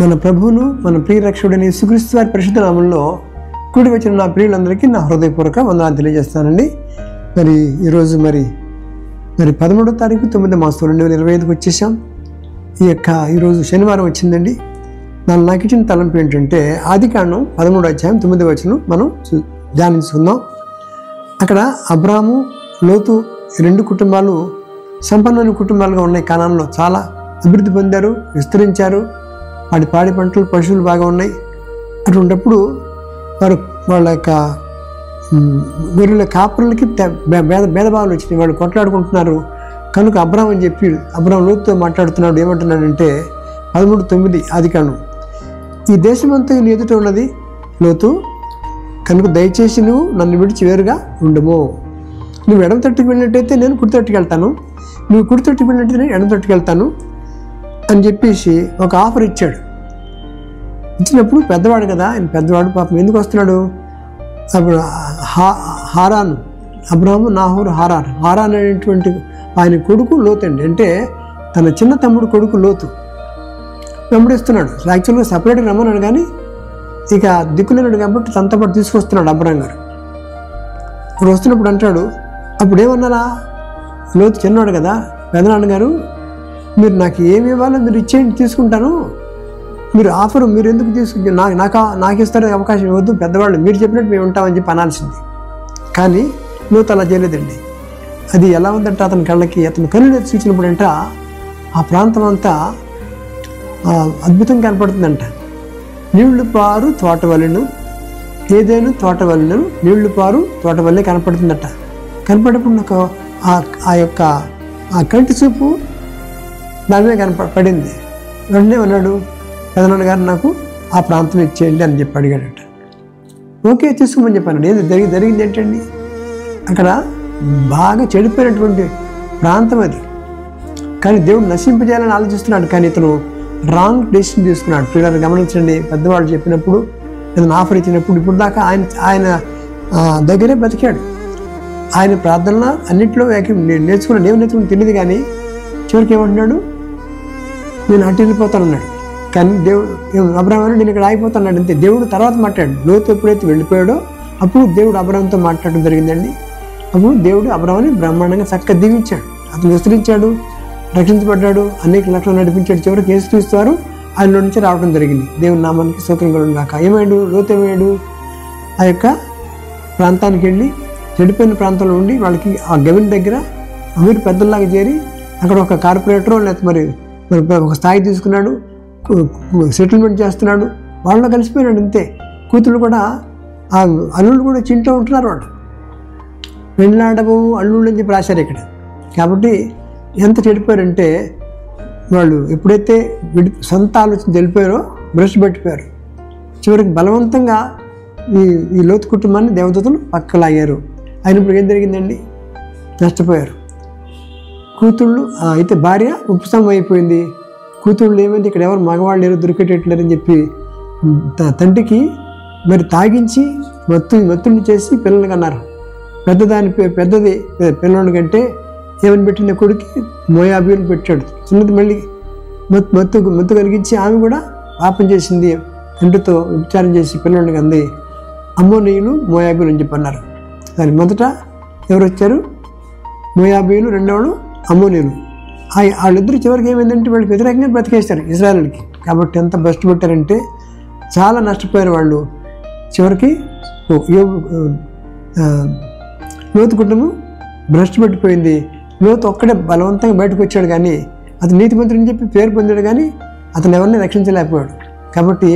మన ప్రభువును మన ప్రియ రక్షకుడైన యేసుక్రీస్తు వారి పరిశుద్ధ నామములో కూడి వచ్చిన నా ప్రియులందరికీ నా హృదయపూర్వక వందనాలు తెలియజేస్తానండి. మరి ఈరోజు మరి 13వ తారీఖు 9వ మాసం 2025కి వచ్చేసాం. ఈరోజు శనివారం వచ్చిందండి. నాకు ఇచ్చిన తలంపు ఏంటంటే ఆదికాండం 13వ అధ్యాయం 9వ వచనం మనం ధ్యానించుకుందాం. అక్కడ అబ్రాము, లోతు రెండు కుటుంబాలు సంపన్నమైన కుటుంబాలుగా ఉన్నాయి. కానాన్లో చాలా అభివృద్ధి పొందారు, విస్తరించారు. పాడి పంటలు, పశువులు బాగా ఉన్నాయి. అటువంటిప్పుడు వాళ్ళ యొక్క గొర్రెల కాపురులకి భేదభావాలు వచ్చినాయి. వాళ్ళు కొట్లాడుకుంటున్నారు. కనుక అబ్రాం అని చెప్పి లోతుతో మాట్లాడుతున్నాడు. ఏమంటున్నాడంటే 13:9 ఆదికాండం, ఈ దేశమంతా నీ ఎదుట ఉన్నది లోతు, కనుక దయచేసి నువ్వు నన్ను విడిచి వేరుగా ఉండము. నువ్వు ఎడమ తట్టుకు వెళ్ళినట్టయితే నేను కుడి తట్టుకు వెళ్తాను, నువ్వు కుడి తట్టుకు వెళ్ళినట్టయితే నేను ఎడమ తట్టుకు వెళ్తాను అని చెప్పేసి ఒక ఆఫర్ ఇచ్చాడు. ఇచ్చినప్పుడు పెద్దవాడు కదా, ఆయన పెద్దవాడు, పాపం ఎందుకు వస్తున్నాడు? అప్పుడు హారాను, అబ్రాము, నాహోరు, హారాన్ అనేటువంటి ఆయన కొడుకు లోతు అండి. అంటే తన చిన్న తమ్ముడు కొడుకు లోతు వెంబడిస్తున్నాడు. యాక్చువల్గా సపరేట్గా రమ్మన్నాడు, కానీ ఇక దిక్కులేనాడు కాబట్టి తనతో పాటు తీసుకొస్తున్నాడు అబ్రాం గారు. ఇప్పుడు వస్తున్నప్పుడు అంటాడు, అప్పుడు ఏమన్నారా, లోతు చిన్నవాడు కదా, పెదనాన్నగారు మీరు నాకు ఏమి ఇవ్వాలో మీరు ఇచ్చేయండి, తీసుకుంటాను. మీరు ఆఫర్ మీరు ఎందుకు తీసుకు నాకు ఇస్తారు అవకాశం ఇవ్వద్దు, పెద్దవాళ్ళు మీరు చెప్పినట్టు మేము ఉంటామని చెప్పి అనాల్సింది. కానీ లోతు అలా చేయలేదండి. అది ఎలా ఉందంటే అతని కళ్ళకి, అతను కన్నులు చూసినప్పుడంట ఆ ప్రాంతం అంతా అద్భుతంగా కనపడుతుందంట. నీళ్లు పారు తోట వలెను, ఏదైనా తోట వలెను, నీళ్లు పారు తోట వల్లే కనపడుతుందట. కనపడప్పుడు నాకు ఆ యొక్క ఆ కంటి చూపు దాని మీద పడింది. వెంటనే అన్నాడు, పెదనాన్న గారు నాకు ఆ ప్రాంతం ఇచ్చేయండి అని చెప్పి అడిగాడట. ఓకే తీసుకోమని చెప్పాను. ఏది జరిగింది ఏంటండి, అక్కడ బాగా చెడిపోయినటువంటి ప్రాంతం అది. కానీ దేవుడు నశింపజేయాలని ఆలోచిస్తున్నాడు, కానీ ఇతను రాంగ్ డెసిషన్ తీసుకున్నాడు. పిల్లలు గమనించండి, పెద్దవాళ్ళు చెప్పినప్పుడు ఏదైనా ఆఫర్ ఇచ్చినప్పుడు ఇప్పుడు దాకా ఆయన దగ్గరే బతికాడు. ఆయన ప్రార్థనలో అన్నింటిలో నేర్చుకున్నాడు. ఏం నేర్చుకుని తెలియదు, కానీ చివరికి ఏమంటున్నాడు, నేను అటు వెళ్ళిపోతాను అన్నాడు. కానీ దేవుడు అబ్రాహాము నేను ఇక్కడ ఆగిపోతాడు అంతే. దేవుడు తర్వాత మాట్లాడు. లోతు ఎప్పుడైతే వెళ్ళిపోయాడో అప్పుడు దేవుడు అబ్రాహాముతో మాట్లాడడం జరిగిందండి. అప్పుడు దేవుడు అబ్రాహాముని బ్రహ్మాండంగా చక్కగా దీవించాడు. అతను విస్తరించాడు, రక్షించబడ్డాడు, అనేక లక్షలు నడిపించాడు. చివరికి యేసుక్రీస్తు వారు ఆయనలో నుంచి రావడం జరిగింది. దేవుని నామానికి స్తోత్రం కలుగును గాక. ఏమయ్యాడు లోతు? ఏమయ్యాడు, ఆ యొక్క ప్రాంతానికి వెళ్ళి చెడిపోయిన ప్రాంతంలో ఉండి వాళ్ళకి ఆ గవిని దగ్గర అమీర్ పెద్దల్లాగా చేరి అక్కడ ఒక కార్పొరేటర్ లేకపోతే మరి ఒక స్థాయి తీసుకున్నాడు, సెటిల్మెంట్ చేస్తున్నాడు. వాళ్ళలో కలిసిపోయినాడు అంతే. కూతుళ్ళు కూడా ఆ అల్లుళ్ళు కూడా చింటూ ఉంటున్నారు. వాళ్ళు పెళ్ళాడము అల్లుళ్ళు అని చెప్పి రాశారు ఇక్కడ. కాబట్టి ఎంత చెడిపోయారంటే వాళ్ళు ఎప్పుడైతే సొంత ఆలోచన తెలిపారో భ్రష్టు పెట్టిపోయారు. చివరికి బలవంతంగా ఈ లోతు కుటుంబాన్ని దేవదూతలు పక్కలాగారు. అయినప్పుడు ఏం జరిగిందండి, నష్టపోయారు. కూతుళ్ళు అయితే భార్య ఉపశమనం అయిపోయింది. కూతుళ్ళు ఏమైంది, ఇక్కడ ఎవరు మగవాళ్ళు లేరు, దొరికేటట్లేరని చెప్పి తండ్రికి మరి తాగించి మత్తుని చేసి పిల్లల్ని కన్నారు. పెద్దది పిల్లల కంటే ఏమని పెట్టిన కొడుకు మోయాబీని పెట్టాడు. చిన్నది మళ్ళీ మత్తు కలిగించి ఆమె కూడా పాపం చేసింది. తండ్రితో విచారం చేసి పిల్లలకి అంది. అమ్మోనీయులు, మోయాబీలు అని చెప్పి అన్నారు. దాని మొదట ఎవరు వచ్చారు, మోయాబీలు, రెండోళ్ళు అమ్మోనీయులు. వాళ్ళిద్దరు చివరికి ఏమైందంటే వాళ్ళకి వ్యతిరేకంగా బ్రతికేస్తారు ఇజ్రాయేలుకి. కాబట్టి ఎంత భ్రష్టు పెట్టారంటే చాలా నష్టపోయారు వాళ్ళు. చివరికి లోతు కుటుంబం భ్రష్టు పెట్టిపోయింది. లోతు ఒక్కడే బలవంతంగా బయటకు వచ్చాడు, కానీ అతను నీతిమంతుడని చెప్పి పేరు పొందాడు, కానీ అతను ఎవరిని రక్షించలేకపోయాడు. కాబట్టి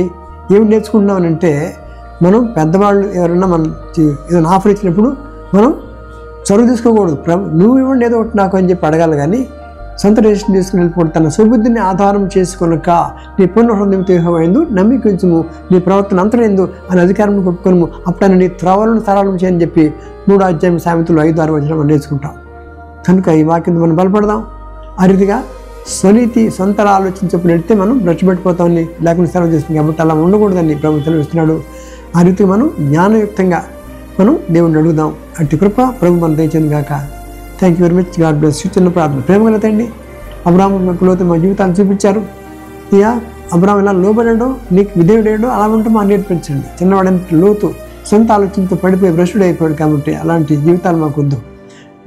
ఏమి నేర్చుకుంటున్నామనంటే మనం పెద్దవాళ్ళు ఎవరన్నా మనం ఏదైనా ఆఫర్ ఇచ్చినప్పుడు మనం చొరవ తీసుకోకూడదు. నువ్వు ఇవ్వండి ఏదో ఒకటి నాకు అని చెప్పి అడగాలి, కానీ సొంత డెసిషన్ తీసుకుని వెళ్ళిపోవడం. తన సుబుద్ధిని ఆధారం చేసుకొనక నీ పూర్ణ హృదయంతో యెహోవాయందు నమ్మికించుము, నీ ప్రవర్తన అంతరందు అని అధికారం కొట్టుకొనుము, అప్పుడు నీ త్రోవలను సరళం చేయని చెప్పి 3వ అధ్యాయం సామెతలు 5-6 వచనం మనం నేర్చుకుంటాం. కనుక ఈ వాక్యం మనం బలపడదాం. ఆ రీతిగా స్వనీతి సొంత ఆలోచించప్పుడు వెళ్తే మనం బ్రష్పెట్టిపోతామని లేకుండా సెలవు చేస్తుంది. కాబట్టి అలా ఉండకూడదని ప్రభు సెలవిస్తున్నాడు. ఆ రీతిగా మనం జ్ఞానయుక్తంగా మనం దేవుడిని అడుగుదాం. అట్టి కృప ప్రభు మనం దయచేయను గాక. Thank you very much. God bless you. చిన్న ప్రార్థన. ప్రేమ కలతండి. అబ్రాహాము లోతు మా జీవితాన్ని చూపించారు. ఇక అబ్రాహాం ఇలా లోబడడం, నీకు విధేయుడేయడం, అలా ఉంటే మాకు నేర్పించండి. చిన్నవాడంటే లోతు సొంత ఆలోచనతో పడిపోయి భ్రష్టుడు అయిపోయాడు కాబట్టి అలాంటి జీవితాలు మాకు వద్దు.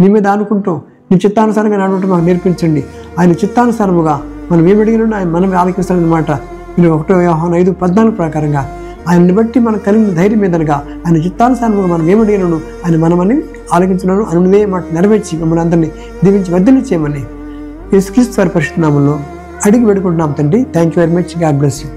నీ మీద అనుకుంటూ నీ చిత్తానుసారంగా నడవటం మాకు నేర్పించండి. ఆయన చిత్తానుసారముగా మనం ఏమి అడిగినా ఆయన మనం ఆలకిస్తాడనమాట. మీరు 1 యోహాను 5:14 ప్రకారంగా ఆయన్ని బట్టి మనకు కలిగిన ధైర్యం మీదనగా ఆయన చిత్తానుసారముగా మనం ఏమి అడిగినను ఆయన మనమని ఆలకించడం అనువే మాట నెరవేర్చి మమ్మల్ని అందరినీ దీవించి వర్ధన చేయమని యేసుక్రీస్తు వారి పరిశుద్ధ నామములో అడిగి వేడుకుంటున్నాం తండ్రి. Thank you very much. God bless you.